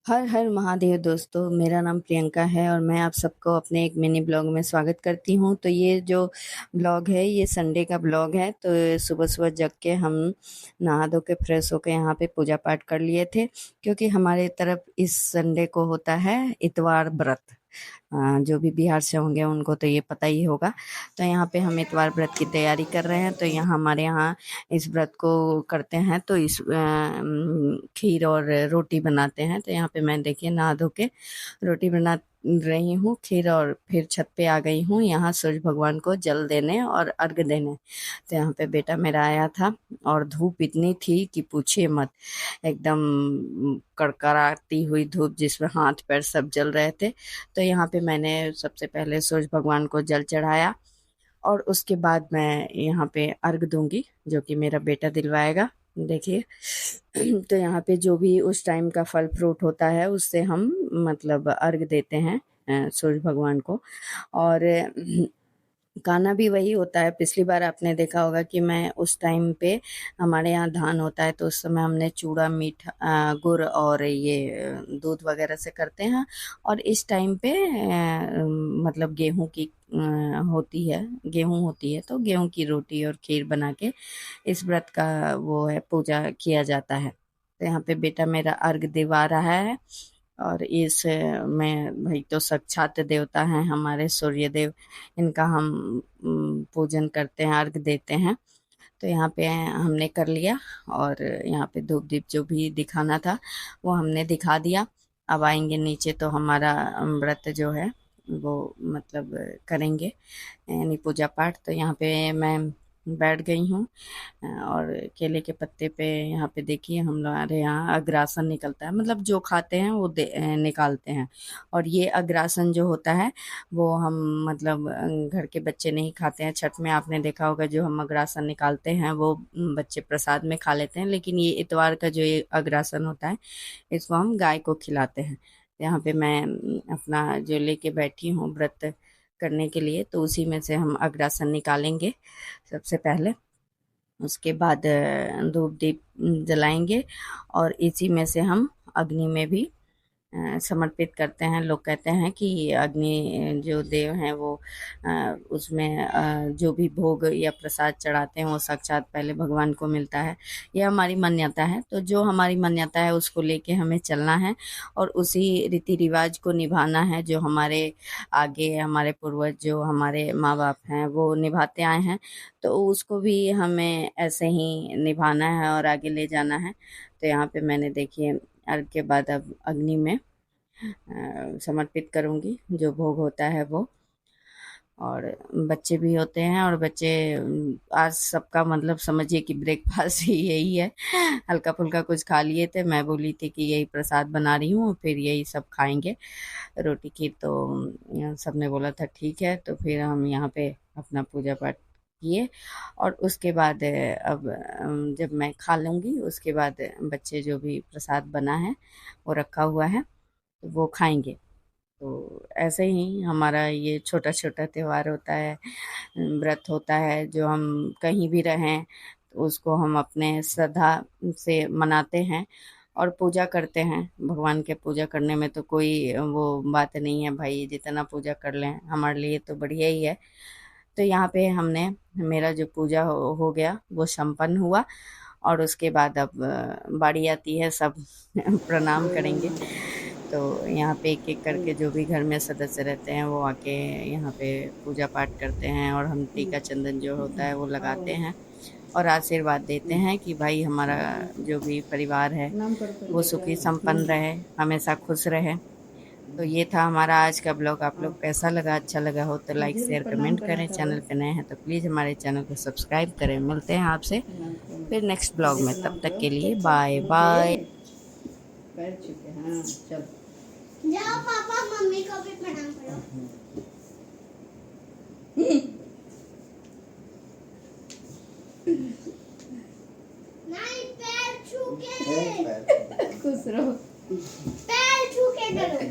हर हर महादेव दोस्तों, मेरा नाम प्रियंका है और मैं आप सबको अपने एक मिनी ब्लॉग में स्वागत करती हूँ। तो ये जो ब्लॉग है ये संडे का ब्लॉग है। तो सुबह सुबह जग के हम नहा धो के फ्रेश होके यहाँ पे पूजा पाठ कर लिए थे, क्योंकि हमारे तरफ इस संडे को होता है इतवार व्रत। जो भी बिहार से होंगे उनको तो ये पता ही होगा। तो यहाँ पे हम इतवार व्रत की तैयारी कर रहे हैं। तो यहाँ हमारे यहाँ इस व्रत को करते हैं तो इस खीर और रोटी बनाते हैं। तो यहाँ पे मैं देखिए नहा धो के रोटी बना रही हूँ खीर, और फिर छत पे आ गई हूँ यहाँ सूरज भगवान को जल देने और अर्घ देने। तो यहाँ पे बेटा मेरा आया था और धूप इतनी थी कि पूछिए मत। एकदम कड़कड़ाती हुई धूप जिसमें हाथ पैर सब जल रहे थे। तो यहाँ पे मैंने सबसे पहले सूरज भगवान को जल चढ़ाया और उसके बाद मैं यहाँ पे अर्घ दूंगी, जो कि मेरा बेटा दिलवाएगा। देखिए तो यहाँ पे जो भी उस टाइम का फल फ्रूट होता है उससे हम मतलब अर्घ देते हैं सूरज भगवान को। और गाना भी वही होता है। पिछली बार आपने देखा होगा कि मैं उस टाइम पे हमारे यहाँ धान होता है तो उस समय हमने चूड़ा मीठा गुड़ और ये दूध वगैरह से करते हैं। और इस टाइम पे मतलब गेहूं की होती है, गेहूं होती है तो गेहूं की रोटी और खीर बना के इस व्रत का वो है पूजा किया जाता है। तो यहाँ पे बेटा मेरा अर्घ दिवा रहा है। और इस में भाई तो साक्षात देवता हैं हमारे सूर्य देव, इनका हम पूजन करते हैं, अर्घ देते हैं। तो यहाँ पे हमने कर लिया और यहाँ पे धूप दीप जो भी दिखाना था वो हमने दिखा दिया। अब आएंगे नीचे तो हमारा व्रत जो है वो मतलब करेंगे, यानी पूजा पाठ। तो यहाँ पे मैं बैठ गई हूँ और केले के पत्ते पे यहाँ पे देखिए हम हमारे यहाँ अग्रासन निकलता है, मतलब जो खाते हैं वो निकालते हैं। और ये अग्रासन जो होता है वो हम मतलब घर के बच्चे नहीं खाते हैं। छठ में आपने देखा होगा जो हम अग्रासन निकालते हैं वो बच्चे प्रसाद में खा लेते हैं, लेकिन ये इतवार का जो ये अग्रासन होता है इसको हम गाय को खिलाते हैं। यहाँ पे मैं अपना जो लेके बैठी हूँ व्रत करने के लिए, तो उसी में से हम अग्रासन निकालेंगे सबसे पहले। उसके बाद धूप दीप जलाएंगे और इसी में से हम अग्नि में भी समर्पित करते हैं। लोग कहते हैं कि अग्नि जो देव हैं वो उसमें जो भी भोग या प्रसाद चढ़ाते हैं वो साक्षात पहले भगवान को मिलता है। यह हमारी मान्यता है। तो जो हमारी मान्यता है उसको लेके हमें चलना है और उसी रीति रिवाज को निभाना है जो हमारे आगे हमारे पूर्वज जो हमारे माँ बाप हैं वो निभाते आए हैं। तो उसको भी हमें ऐसे ही निभाना है और आगे ले जाना है। तो यहाँ पे मैंने देखिए अर्घ के बाद अब अग्नि में समर्पित करूंगी जो भोग होता है वो। और बच्चे भी होते हैं और बच्चे आज सबका मतलब समझिए कि ब्रेकफास्ट ही यही है। हल्का फुल्का कुछ खा लिए थे, मैं बोली थी कि यही प्रसाद बना रही हूँ फिर यही सब खाएंगे रोटी खीर। तो सबने बोला था ठीक है। तो फिर हम यहाँ पे अपना पूजा पाठ किए और उसके बाद अब जब मैं खा लूँगी उसके बाद बच्चे जो भी प्रसाद बना है वो रखा हुआ है तो वो खाएंगे। तो ऐसे ही हमारा ये छोटा छोटा त्योहार होता है, व्रत होता है जो हम कहीं भी रहें तो उसको हम अपने श्रद्धा से मनाते हैं और पूजा करते हैं। भगवान के पूजा करने में तो कोई वो बात नहीं है भाई, जितना पूजा कर लें हमारे लिए तो बढ़िया ही है। तो यहाँ पे हमने मेरा जो पूजा हो गया वो संपन्न हुआ। और उसके बाद अब बारी आती है सब प्रणाम करेंगे। तो यहाँ पे एक एक करके जो भी घर में सदस्य रहते हैं वो आके यहाँ पे पूजा पाठ करते हैं और हम टीका चंदन जो होता है वो लगाते हैं और आशीर्वाद देते हैं कि भाई हमारा जो भी परिवार है वो सुखी संपन्न रहे, हमेशा खुश रहे। तो ये था हमारा आज का ब्लॉग। आप लोग कैसा लगा, अच्छा लगा हो तो लाइक शेयर कमेंट करें। चैनल पे नए हैं तो प्लीज़ हमारे चैनल को सब्सक्राइब करें। मिलते हैं आपसे फिर नेक्स्ट ब्लॉग में, तब तक के लिए बाय बाय। पैर छूते हाँ चल जाओ पापा मम्मी को भी प्रणाम करो। नहीं पैर छू के खुश रहो, पैर छू के करो।